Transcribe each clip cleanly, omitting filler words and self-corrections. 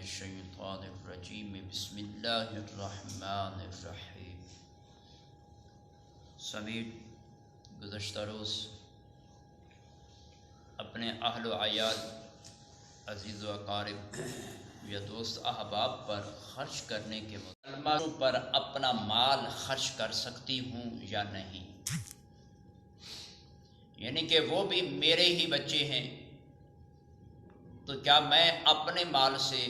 الشیطان الرجیم بسم اللہ الرحمن الرحیم۔ سمیٹ گزشتہ روز اپنے اہل و عیال، عزیز و اقارب یا دوست احباب پر خرچ کرنے کے مسلمانوں پر اپنا مال خرچ کر سکتی ہوں یا نہیں، یعنی کہ وہ بھی میرے ہی بچے ہیں، تو کیا میں اپنے مال سے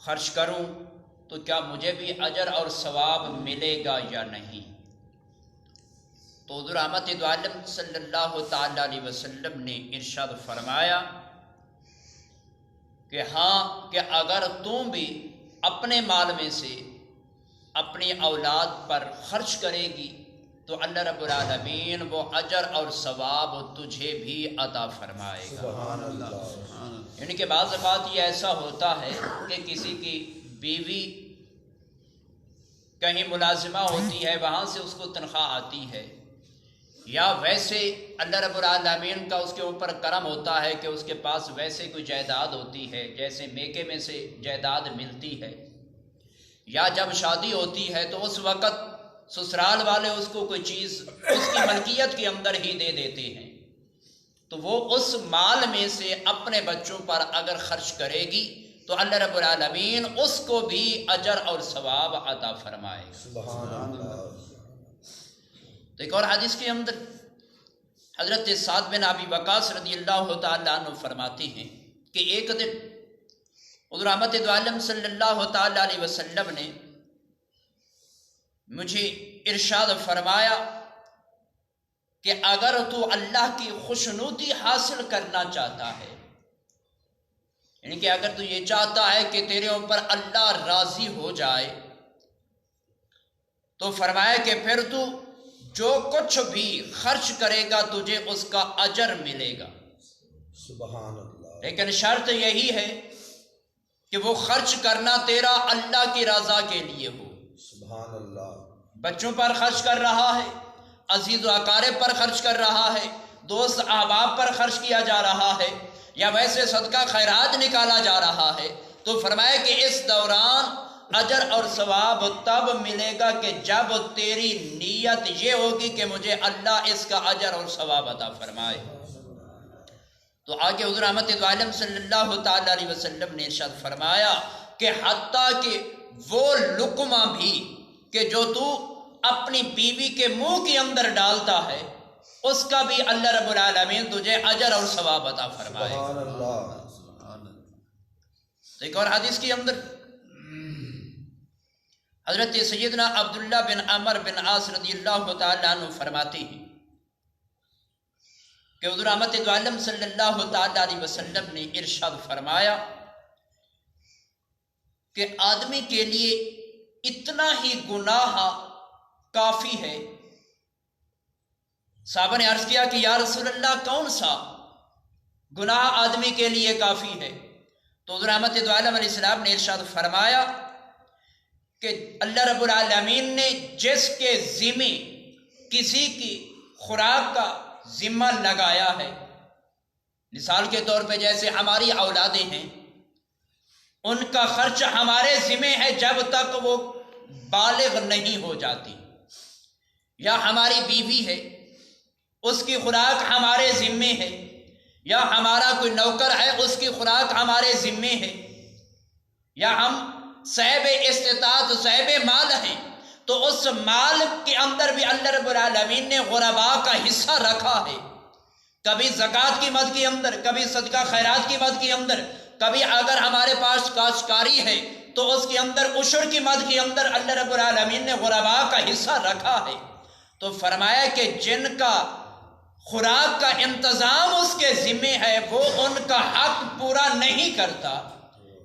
خرچ کروں تو کیا مجھے بھی اجر اور ثواب ملے گا یا نہیں؟ تو حضور رحمت دو عالم صلی اللہ تعالی علیہ وسلم نے ارشاد فرمایا کہ ہاں، کہ اگر تم بھی اپنے مال میں سے اپنی اولاد پر خرچ کرے گی تو اللہ رب العالمین وہ اجر اور ثواب تجھے بھی عطا فرمائے گا۔ سبحان اللہ۔ یعنی کہ بعض اوقات یہ ایسا ہوتا ہے کہ کسی کی بیوی کہیں ملازمہ ہوتی ہے، وہاں سے اس کو تنخواہ آتی ہے، یا ویسے اللہ رب العالمین کا اس کے اوپر کرم ہوتا ہے کہ اس کے پاس ویسے کوئی جائیداد ہوتی ہے، جیسے میکے میں سے جائیداد ملتی ہے، یا جب شادی ہوتی ہے تو اس وقت سسرال والے اس کو کوئی چیز اس کی ملکیت کے اندر ہی دے دیتے ہیں، تو وہ اس مال میں سے اپنے بچوں پر اگر خرچ کرے گی تو اللہ رب العالمین اس کو بھی اجر اور ثواب عطا فرمائے گا۔ سبحان اللہ۔ تو ایک اور حدیث کے اندر حضرت سعد بن ابی وقاص رضی اللہ تعالیٰ عنہ فرماتے ہیں کہ ایک دن حضور رحمت دو عالم صلی اللہ تعالیٰ علیہ وسلم نے مجھے ارشاد فرمایا کہ اگر تو اللہ کی خوشنودی حاصل کرنا چاہتا ہے، یعنی کہ اگر تو یہ چاہتا ہے کہ تیرے اوپر اللہ راضی ہو جائے، تو فرمایا کہ پھر تو جو کچھ بھی خرچ کرے گا تجھے اس کا اجر ملے گا، سبحان اللہ۔ لیکن شرط یہی ہے کہ وہ خرچ کرنا تیرا اللہ کی رضا کے لیے ہو۔ سبحان اللہ۔ بچوں پر خرچ کر رہا ہے، عزیز و اقارب پر خرچ کر رہا ہے، دوست احباب پر خرچ کیا جا رہا ہے، یا ویسے صدقہ خیرات نکالا جا رہا ہے، تو فرمایا کہ اس دوران اجر اور ثواب تب ملے گا کہ جب تیری نیت یہ ہوگی کہ مجھے اللہ اس کا اجر اور ثواب عطا فرمائے۔ تو آگے حضور رحمت دو عالم صلی اللہ تعالی علیہ وسلم نے ارشاد فرمایا کہ حتیٰ کہ وہ لقمہ بھی کہ جو تو اپنی بیوی کے منہ کے اندر ڈالتا ہے، اس کا بھی اللہ رب العالمین تجھے اجر اور ثواب عطا فرمائے۔ سبحان اللہ۔ ایک اور حدیث کے اندر حضرت سیدنا عبداللہ بن عمر بن عاص رضی اللہ تعالیٰ عنہ فرماتے ہیں کہ حضور رحمت دو عالم صلی اللہ تعالیٰ علیہ وسلم نے ارشاد فرمایا کہ آدمی کے لیے اتنا ہی گناہ کافی ہے۔ صحابہ نے عرض کیا کہ یا رسول اللہ کون سا گناہ آدمی کے لیے کافی ہے؟ تو حضور رحمت دو عالم علیہ السلام نے ارشاد فرمایا کہ اللہ رب العالمین نے جس کے ذمے کسی کی خوراک کا ذمہ لگایا ہے، مثال کے طور پہ جیسے ہماری اولادیں ہیں، ان کا خرچ ہمارے ذمے ہے جب تک وہ بالغ نہیں ہو جاتی، یا ہماری بیوی ہے اس کی خوراک ہمارے ذمے ہے، یا ہمارا کوئی نوکر ہے اس کی خوراک ہمارے ذمے ہے، یا ہم صاحب استطاعت صاحب مال ہیں تو اس مال کے اندر بھی اللہ رب العالمین نے غرباء کا حصہ رکھا ہے، کبھی زکوٰۃ کی مد کے اندر، کبھی صدقہ خیرات کی مد کے اندر، کبھی اگر ہمارے پاس کاشتکاری ہے تو اس کے اندر عشر کی مد کے اندر اللہ رب العالمین نے غرباء کا حصہ رکھا ہے۔ تو فرمایا کہ جن کا خوراک کا انتظام اس کے ذمے ہے وہ ان کا حق پورا نہیں کرتا،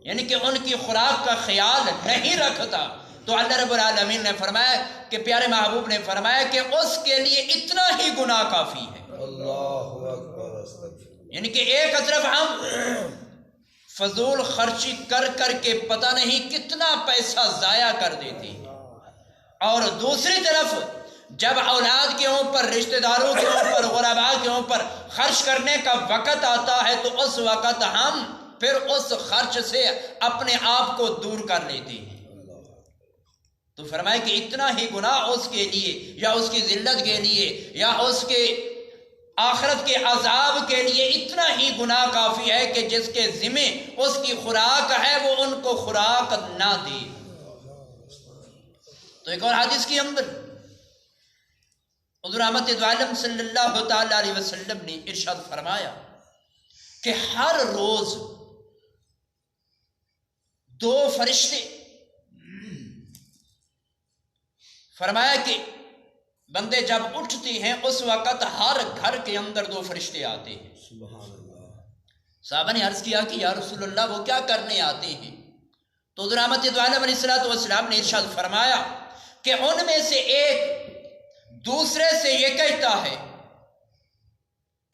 یعنی کہ ان کی خوراک کا خیال نہیں رکھتا، تو اللہ رب العالمین نے فرمایا کہ پیارے محبوب نے فرمایا کہ اس کے لیے اتنا ہی گناہ کافی ہے۔ اللہ اکبر۔ یعنی کہ ایک طرف ہم فضول خرچی کر کر کے پتہ نہیں کتنا پیسہ ضائع کر دیتے ہیں، اور دوسری طرف جب اولاد کے اوپر، رشتہ داروں کے اوپر، غرباء کے اوپر خرچ کرنے کا وقت آتا ہے تو اس وقت ہم پھر اس خرچ سے اپنے آپ کو دور کر لیتے ہیں۔ تو فرمائے کہ اتنا ہی گناہ اس کے لیے یا اس کی ذلت کے لیے یا اس کے آخرت کے عذاب کے لیے اتنا ہی گناہ کافی ہے کہ جس کے ذمہ اس کی خوراک ہے وہ ان کو خوراک نہ دے۔ تو ایک اور حدیث کے اندر حضور رحمت دو عالم صلی اللہ تعالی علیہ وسلم نے ارشاد فرمایا کہ ہر روز دو فرشتے، فرمایا کہ بندے جب اٹھتے ہیں اس وقت ہر گھر کے اندر دو فرشتے آتے ہیں۔ سبحان اللہ۔ صحابہ نے عرض کیا کہ یا رسول اللہ وہ کیا کرنے آتے ہیں؟ تو حضور رحمت دو عالم علیہ السلام نے ارشاد فرمایا کہ ان میں سے ایک دوسرے سے یہ کہتا ہے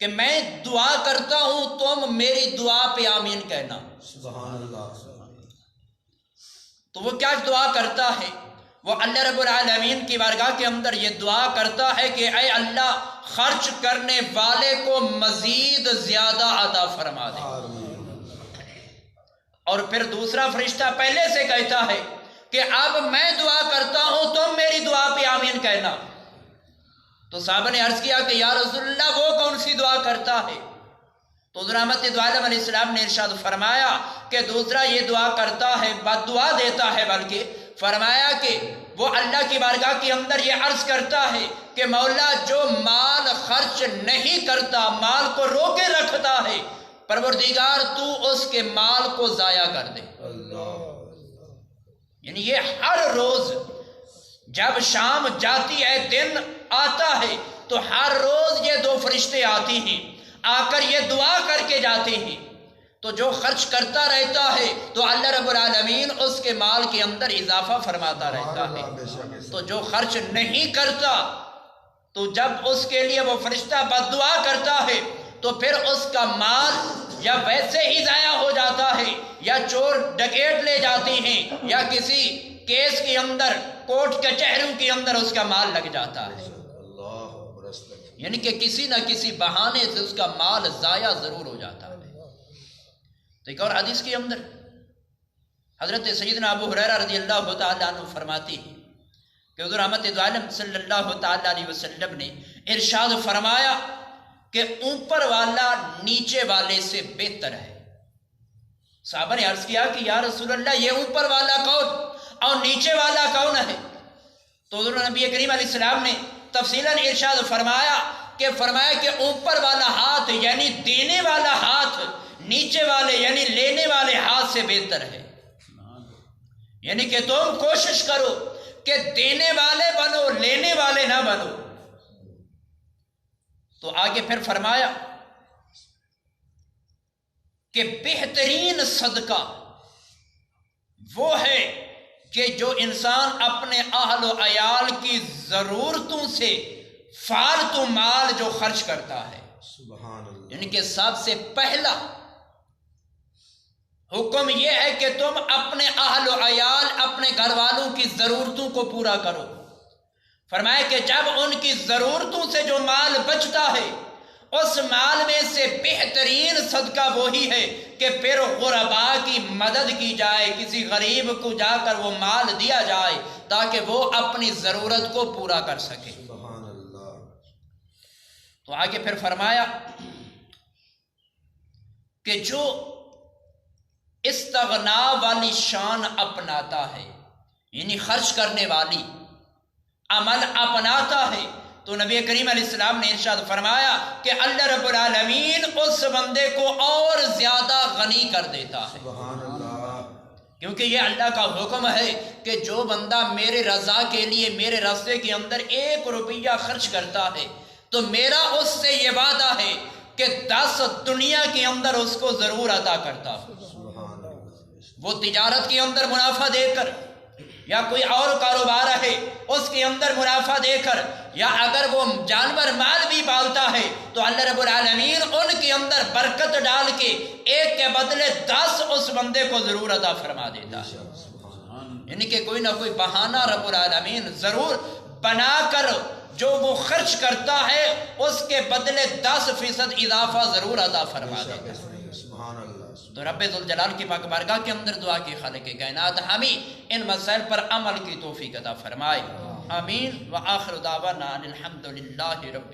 کہ میں دعا کرتا ہوں تم میری دعا پہ آمین کہنا۔ سبحان اللہ۔ تو وہ کیا دعا کرتا ہے؟ وہ اللہ رب العالمین کی بارگاہ کے اندر یہ دعا کرتا ہے کہ اے اللہ خرچ کرنے والے کو مزید زیادہ عطا فرما دے۔ اور پھر دوسرا فرشتہ پہلے سے کہتا ہے کہ اب میں دعا کرتا ہوں تم میری دعا پہ آمین کہنا۔ تو صحابہ نے عرض کیا کہ یا رسول اللہ وہ کون سی دعا کرتا ہے؟ تو حضور رحمت دو عالم علیہ السلام نے ارشاد فرمایا کہ دوسرا یہ دعا کرتا ہے، بد دعا دیتا ہے، بلکہ فرمایا کہ وہ اللہ کی بارگاہ کے اندر یہ عرض کرتا ہے کہ مولا جو مال خرچ نہیں کرتا، مال کو روکے رکھتا ہے، پروردگار تو اس کے مال کو ضائع کر دے۔ یعنی یہ ہر روز جب شام جاتی ہے دن آتا ہے تو ہر روز یہ دو فرشتے آتی ہیں، آ کر یہ دعا کر کے جاتے ہیں۔ تو جو خرچ کرتا رہتا ہے تو اللہ رب العالمین اس کے مال کے اندر اضافہ فرماتا رہتا ہے۔ تو جو خرچ نہیں کرتا تو جب اس کے لیے وہ فرشتہ بد دعا کرتا ہے تو پھر اس کا مال یا ویسے ہی ضائع ہو جاتا ہے یا چور ڈکیٹ لے جاتے ہیں یا کسی کیس کے اندر کورٹ کچہریوں کے اندر اس کا مال لگ جاتا ہے۔ یعنی کہ کسی نہ کسی بہانے سے اس کا مال ضائع ضرور ہو جاتا ہے۔ تو ایک اور حدیث کے اندر حضرت سیدنا ابو ہریرہ رضی اللہ تعالیٰ عنہ فرماتے ہیں کہ حضور رحمت دو عالم صلی اللہ تعالیٰ علیہ وسلم نے ارشاد فرمایا کہ اوپر والا نیچے والے سے بہتر ہے۔ صحابہ نے عرض کیا کہ یا رسول اللہ یہ اوپر والا کون اور نیچے والا کون ہے؟ تو حضور نبی کریم علیہ السلام نے تفصیلاً ارشاد فرمایا کہ اوپر والا ہاتھ یعنی دینے والا ہاتھ نیچے والے یعنی لینے والے ہاتھ سے بہتر ہے۔ یعنی کہ تم کوشش کرو کہ دینے والے بنو، لینے والے نہ بنو۔ تو آگے پھر فرمایا کہ بہترین صدقہ وہ ہے کہ جو انسان اپنے اہل و عیال کی ضرورتوں سے فالتو مال جو خرچ کرتا ہے۔ سبحان اللہ۔ یعنی کہ سب سے پہلا حکم یہ ہے کہ تم اپنے اہل و عیال اپنے گھر والوں کی ضرورتوں کو پورا کرو۔ فرمایا کہ جب ان کی ضرورتوں سے جو مال بچتا ہے اس مال میں سے بہترین صدقہ وہی ہے کہ پھر غرباء کی مدد کی جائے، کسی غریب کو جا کر وہ مال دیا جائے تاکہ وہ اپنی ضرورت کو پورا کر سکے۔ سبحان اللہ۔ تو آگے پھر فرمایا کہ جو استغنا والی شان اپناتا ہے یعنی خرچ کرنے والی عمل اپناتا ہے تو نبی کریم علیہ السلام نے ارشاد فرمایا کہ اللہ رب العالمین اس بندے کو اور زیادہ غنی کر دیتا ہے۔ سبحان اللہ۔ کیونکہ یہ اللہ کا حکم ہے کہ جو بندہ میرے رضا کے لیے میرے راستے کے اندر 1 روپیہ خرچ کرتا ہے تو میرا اس سے یہ وعدہ ہے کہ 10 دنیا کے اندر اس کو ضرور عطا کرتا ہوں۔ وہ تجارت کے اندر منافع دے کر یا کوئی اور کاروبار ہے اس کے اندر منافع دے کر یا اگر وہ جانور مال بھی پالتا ہے تو اللہ رب العالمین ان کے اندر برکت ڈال کے 1 کے بدلے 10 اس بندے کو ضرور عطا فرما دیتا ہے۔ یعنی کہ کوئی نہ کوئی بہانہ رب العالمین ضرور بنا کر جو وہ خرچ کرتا ہے اس کے بدلے 10% اضافہ ضرور عطا فرما دیتا ہے۔ سبحان اللہ۔ تو رب ذوالجلال کی پاک بارگاہ کے اندر دعا کی خالق کائنات ہمیں ان مسائل پر عمل کی توفیق عطا فرمائے. آمین. وآخر دعوانا الحمدللہ رب